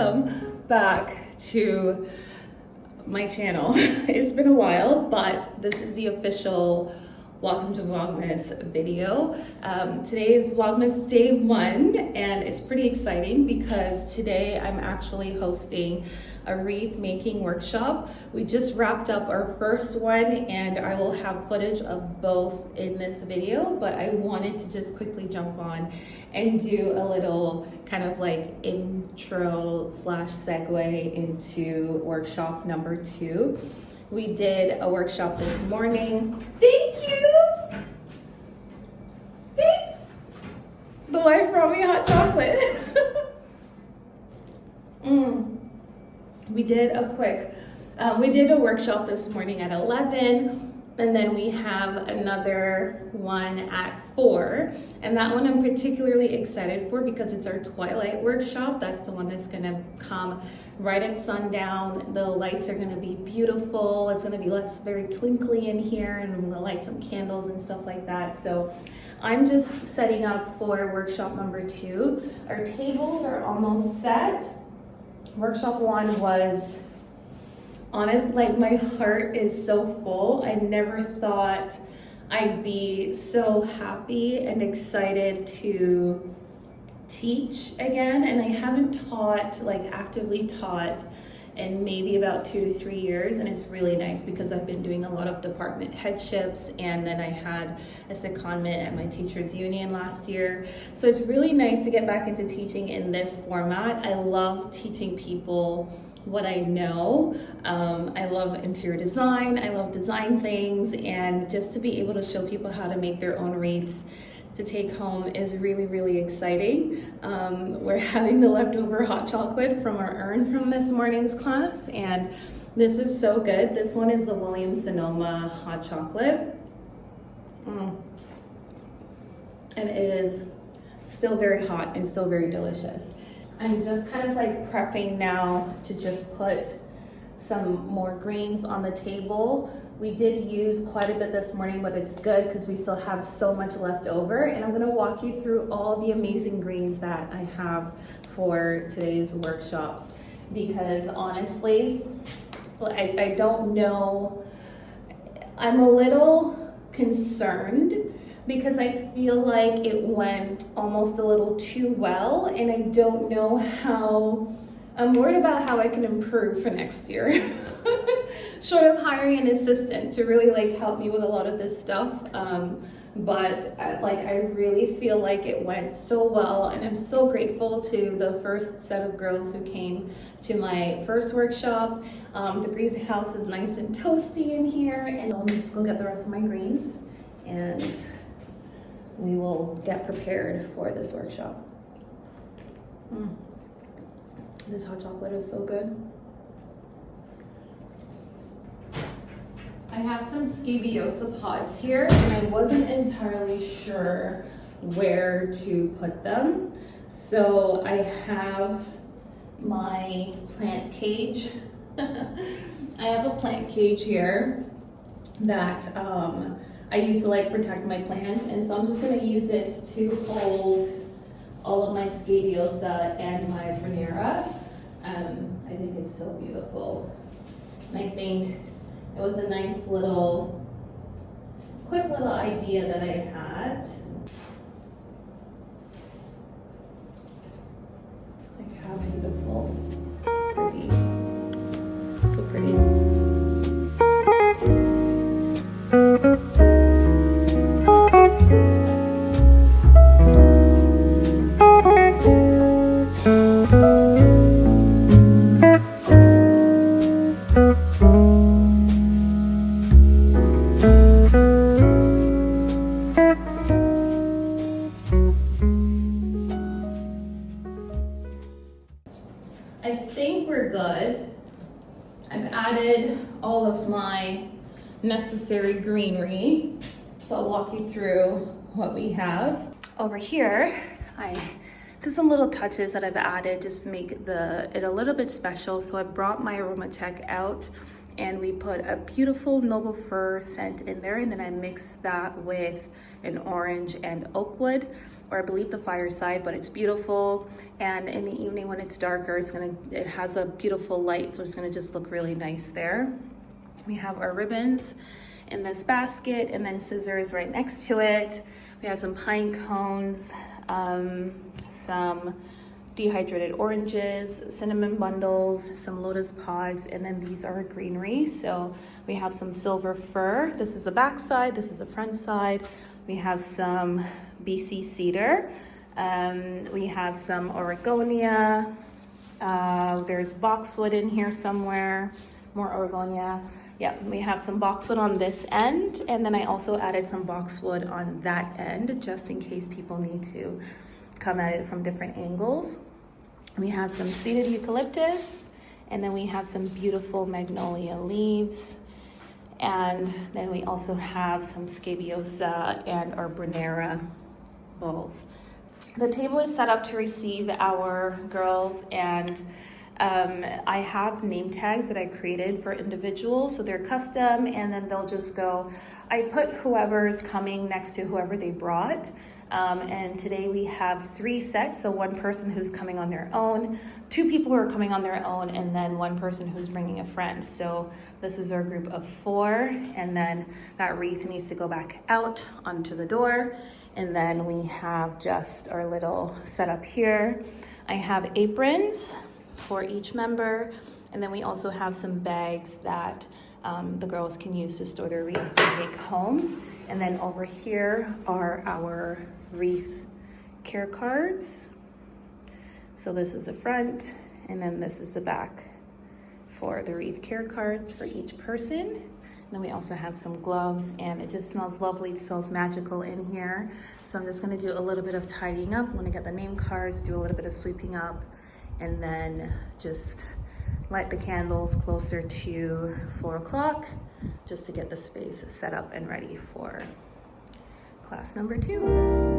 welcome back to my channel. It's been a while, but this is the official welcome to Vlogmas video. Today is Vlogmas day 1, and it's pretty exciting because today I'm actually hosting a wreath making workshop. We just wrapped up our first one, and I will have footage of both in this video, but I wanted to just quickly jump on and do a little kind of like intro / segue into workshop number 2. We did a workshop this morning. Thank you. Thanks. The wife brought me hot chocolate. We did a workshop this morning at 11, and then we have another one at 4. And that one I'm particularly excited for because it's our twilight workshop. That's the one that's gonna come right at sundown. The lights are gonna be beautiful. It's gonna be very twinkly in here, and I'm gonna light some candles and stuff like that. So I'm just setting up for workshop number 2. Our tables are almost set. Workshop 1 was honest, like my heart is so full. I never thought I'd be so happy and excited to teach again, and I haven't taught, like actively taught, in maybe about 2 to 3 years, and it's really nice because I've been doing a lot of department headships, and then I had a secondment at my teachers union last year. So it's really nice to get back into teaching in this format. I love teaching people what I know. I love interior design, I love design things, and just to be able to show people how to make their own wreaths to take home is really, really exciting. We're having the leftover hot chocolate from our urn from this morning's class, and this is so good. This one is the Williams-Sonoma hot chocolate. And it is still very hot and still very delicious. I'm just kind of like prepping now to just put some more greens on the table. We did use quite a bit this morning, but it's good because we still have so much left over. And I'm gonna walk you through all the amazing greens that I have for today's workshops. Because honestly, I don't know, I'm a little concerned because I feel like it went almost a little too well, and I don't know how, I'm worried about how I can improve for next year. Short of hiring an assistant to really like help me with a lot of this stuff. But I really feel like it went so well, and I'm so grateful to the first set of girls who came to my first workshop. The greenhouse is nice and toasty in here, and let me just go get the rest of my greens, and we will get prepared for this workshop. This hot chocolate is so good. I have some Scabiosa pods here, and I wasn't entirely sure where to put them. So I have my plant cage. I have a plant cage here that I use to like protect my plants, and so I'm just gonna use it to hold all of my Scabiosa and my Venera. I think it's so beautiful. And I think it was a nice little, quick little idea that I had. Like how beautiful are these? So pretty. I think we're good. I've added all of my necessary greenery, so I'll walk you through what we have. Over here, there's some little touches that I've added just to make it a little bit special. So I brought my Aromatech out, and we put a beautiful noble fir scent in there, and then I mixed that with an orange and oak wood. or I believe the fireside, but it's beautiful. And in the evening when it's darker, it has a beautiful light, so it's gonna just look really nice there. We have our ribbons in this basket, and then scissors right next to it. We have some pine cones, some dehydrated oranges, cinnamon bundles, some lotus pods, and then these are greenery. So we have some silver fir. This is the back side, this is the front side. We have some BC cedar. We have some oregonia. There's boxwood in here somewhere, more oregonia. Yeah, we have some boxwood on this end, and then I also added some boxwood on that end, just in case people need to come at it from different angles. We have some seeded eucalyptus, and then we have some beautiful magnolia leaves. And then we also have some scabiosa and arbonera bulbs. The table is set up to receive our girls, and I have name tags that I created for individuals, so they're custom, and then they'll just go, I put whoever is coming next to whoever they brought. And today we have 3 sets, so 1 person who's coming on their own, 2 people who are coming on their own, and then 1 person who's bringing a friend. So this is our group of 4, and then that wreath needs to go back out onto the door. And then we have just our little setup here. I have aprons for each member, and then we also have some bags that the girls can use to store their wreaths to take home. And then over here are our wreath care cards. So this is the front, and then this is the back for the wreath care cards for each person. And then we also have some gloves, and it just smells lovely. It smells magical in here. So I'm just gonna do a little bit of tidying up. I'm gonna get the name cards, do a little bit of sweeping up, and then just light the candles closer to 4 o'clock just to get the space set up and ready for class number 2.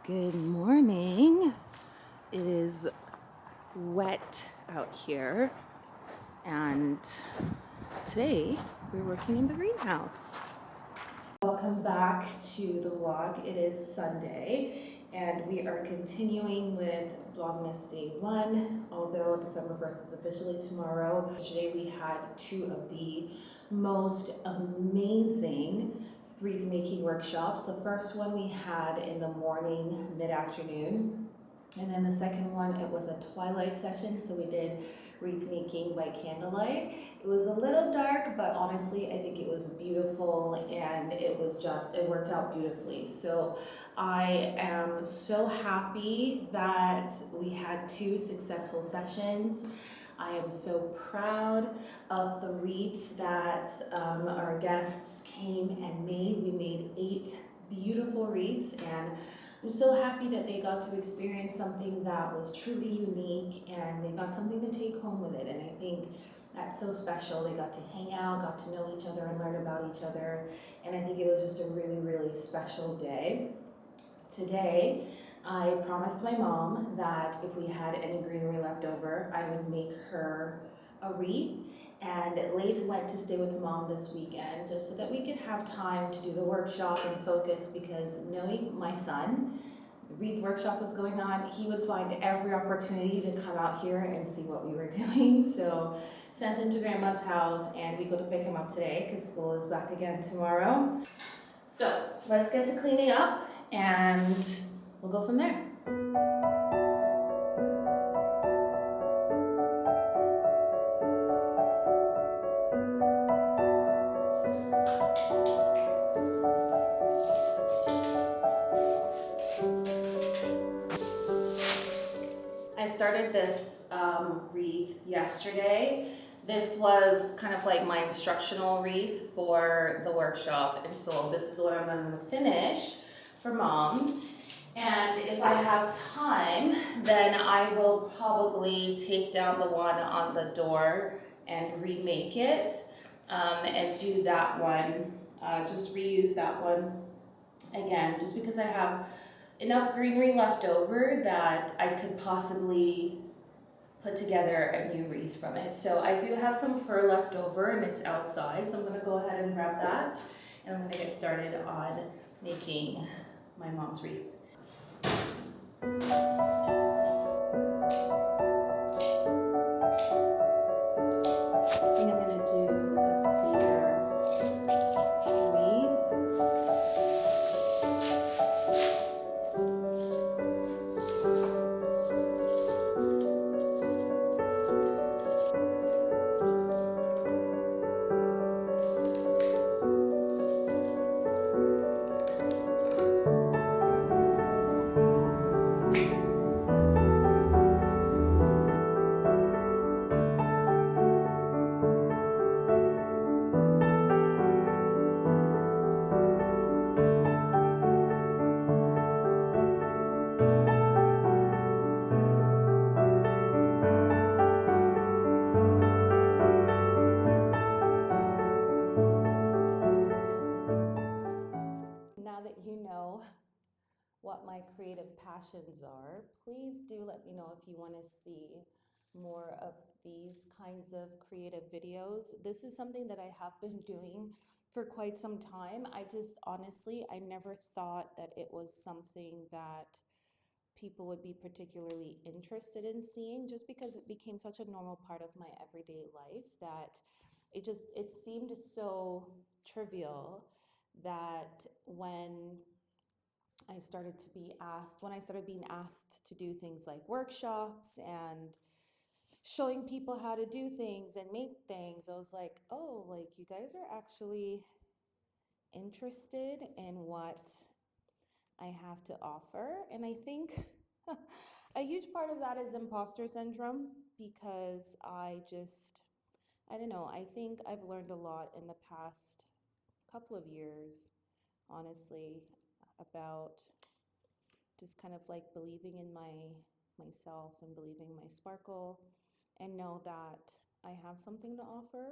Good morning. It is wet out here, and today we're working in the greenhouse. Welcome back to the vlog. It is Sunday, and we are continuing with Vlogmas Day 1, although December 1st is officially tomorrow. Yesterday we had 2 of the most amazing wreath making workshops. The first one we had in the morning, mid-afternoon, and then the second one, it was a twilight session, so we did wreath making by candlelight. It was a little dark, but honestly I think it was beautiful, and it worked out beautifully. So I am so happy that we had 2 successful sessions. I am so proud of the wreaths that our guests came and made. We made 8 beautiful wreaths, and I'm so happy that they got to experience something that was truly unique, and they got something to take home with it. And I think that's so special. They got to hang out, got to know each other and learn about each other. And I think it was just a really, really special day. Today, I promised my mom that if we had any greenery left over, I would make her a wreath. And Laith went to stay with mom this weekend just so that we could have time to do the workshop and focus, because knowing my son, the Wreath workshop was going on, he would find every opportunity to come out here and see what we were doing. So sent him to grandma's house and we go to pick him up today because school is back again tomorrow. So let's get to cleaning up and we'll go from there. I started this wreath yesterday. This was kind of like my instructional wreath for the workshop, and so this is what I'm going to finish for mom. And if I have time, then I will probably take down the one on the door and remake it, and do that one, just reuse that one again, just because I have enough greenery left over that I could possibly put together a new wreath from it. So I do have some fur left over and it's outside, so I'm gonna go ahead and grab that and I'm gonna get started on making my mom's wreath. I think I'm gonna do a cedar wreath. Now that you know what my creative passions are, please do let me know if you want to see more of these kinds of creative videos. This is something that I have been doing for quite some time. I just honestly, I never thought that it was something that people would be particularly interested in seeing, just because it became such a normal part of my everyday life that it seemed so trivial that when I started being asked to do things like workshops and showing people how to do things and make things, I was like, oh, like you guys are actually interested in what I have to offer. And I think a huge part of that is imposter syndrome, because I don't know, I think I've learned a lot in the past couple of years, honestly, about just kind of like believing in myself and believing my sparkle, and know that I have something to offer.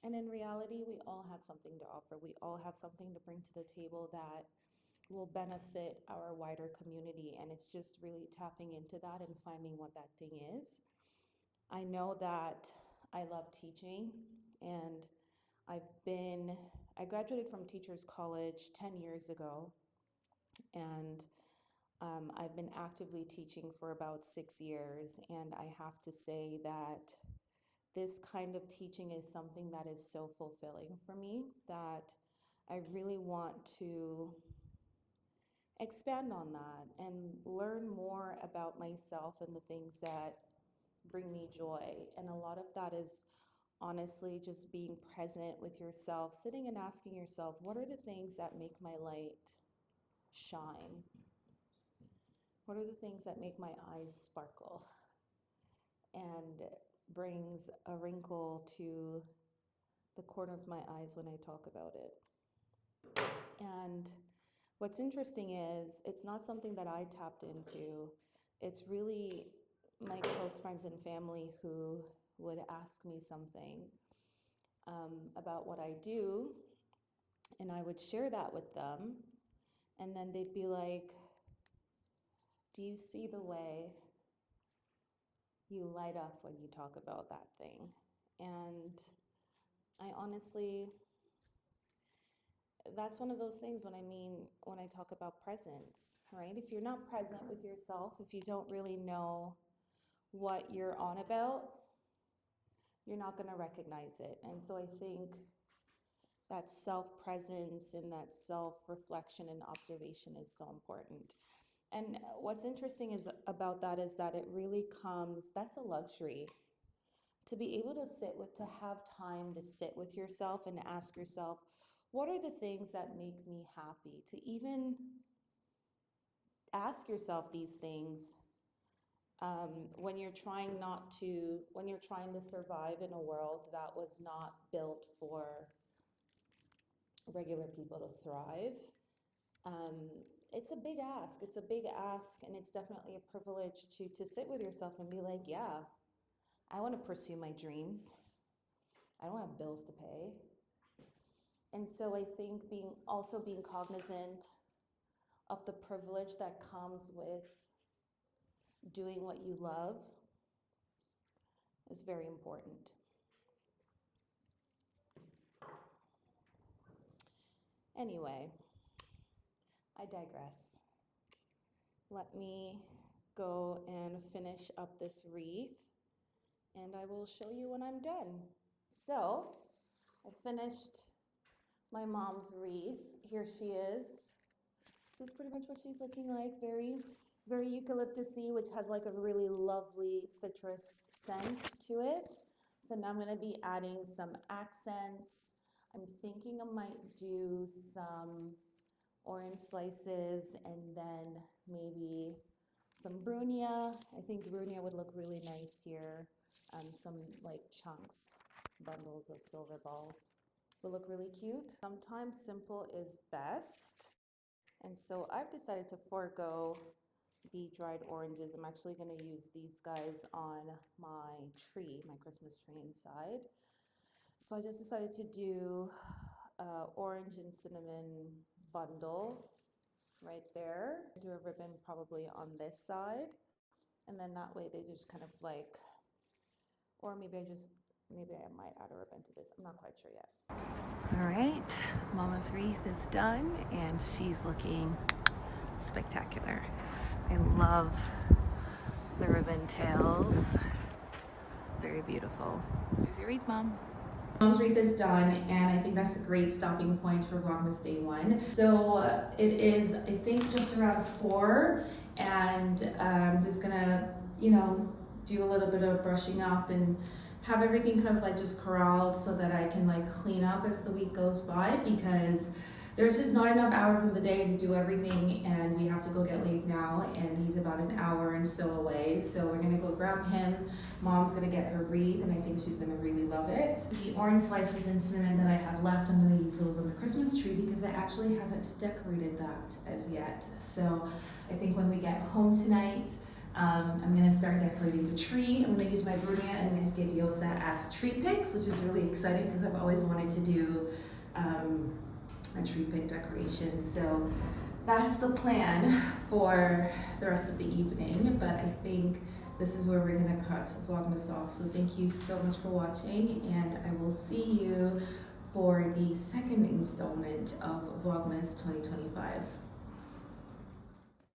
And in reality, we all have something to offer. We all have something to bring to the table that will benefit our wider community. And it's just really tapping into that and finding what that thing is. I know that I love teaching, and I graduated from Teachers College 10 years ago, and I've been actively teaching for about 6 years, and I have to say that this kind of teaching is something that is so fulfilling for me that I really want to expand on that and learn more about myself and the things that bring me joy. And a lot of that is honestly just being present with yourself, sitting and asking yourself, what are the things that make my light shine? What are the things that make my eyes sparkle and brings a wrinkle to the corner of my eyes when I talk about it? And what's interesting is it's not something that I tapped into. It's really my close friends and family who would ask me something about what I do, and I would share that with them, and then they'd be like, do you see the way you light up when you talk about that thing? And I honestly, that's one of those things when I talk about presence, right? If you're not present with yourself, if you don't really know what you're on about, you're not going to recognize it. And so I think that self-presence and that self-reflection and observation is so important. And what's interesting is about that is that it really comes, that's a luxury, to be able to have time to sit with yourself and ask yourself, what are the things that make me happy? To even ask yourself these things when you're trying to survive in a world that was not built for regular people to thrive. It's a big ask. It's a big ask, and it's definitely a privilege to sit with yourself and be like, yeah, I want to pursue my dreams. I don't have bills to pay. And so I think being cognizant of the privilege that comes with doing what you love is very important. Anyway, I digress. Let me go and finish up this wreath, and I will show you when I'm done. So, I finished my mom's wreath. Here she is. This is pretty much what she's looking like. Very, very eucalyptus-y, which has like a really lovely citrus scent to it. So now I'm gonna be adding some accents. I'm thinking I might do some orange slices and then maybe some brunia. I think brunia would look really nice here. Some like chunks, bundles of silver balls will look really cute. Sometimes simple is best. And so I've decided to forego the dried oranges. I'm actually going to use these guys on my tree, my Christmas tree inside. So I just decided to do orange and cinnamon bundle right there. Do a ribbon probably on this side. And then that way they just kind of like, or maybe I might add a ribbon to this. I'm not quite sure yet. All right, Mama's wreath is done and she's looking spectacular. I love the ribbon tails. Very beautiful. There's your wreath, Mom. Mom's wreath is done, and I think that's a great stopping point for Vlogmas Day 1. So it is, I think, just around 4, and I'm just gonna, do a little bit of brushing up and have everything kind of like just corralled so that I can like clean up as the week goes by, because there's just not enough hours in the day to do everything, and we have to go get Leith now, and he's about an hour and so away. So we're gonna go grab him. Mom's gonna get her wreath, and I think she's gonna really love it. The orange slices and cinnamon that I have left, I'm gonna use those on the Christmas tree because I actually haven't decorated that as yet. So I think when we get home tonight, I'm gonna start decorating the tree. I'm gonna use my Brunia and my Scabiosa as tree picks, which is really exciting because I've always wanted to do a tree pick decoration. So that's the plan for the rest of the evening, but I think this is where we're gonna cut Vlogmas off. So thank you so much for watching, and I will see you for the second installment of Vlogmas 2025.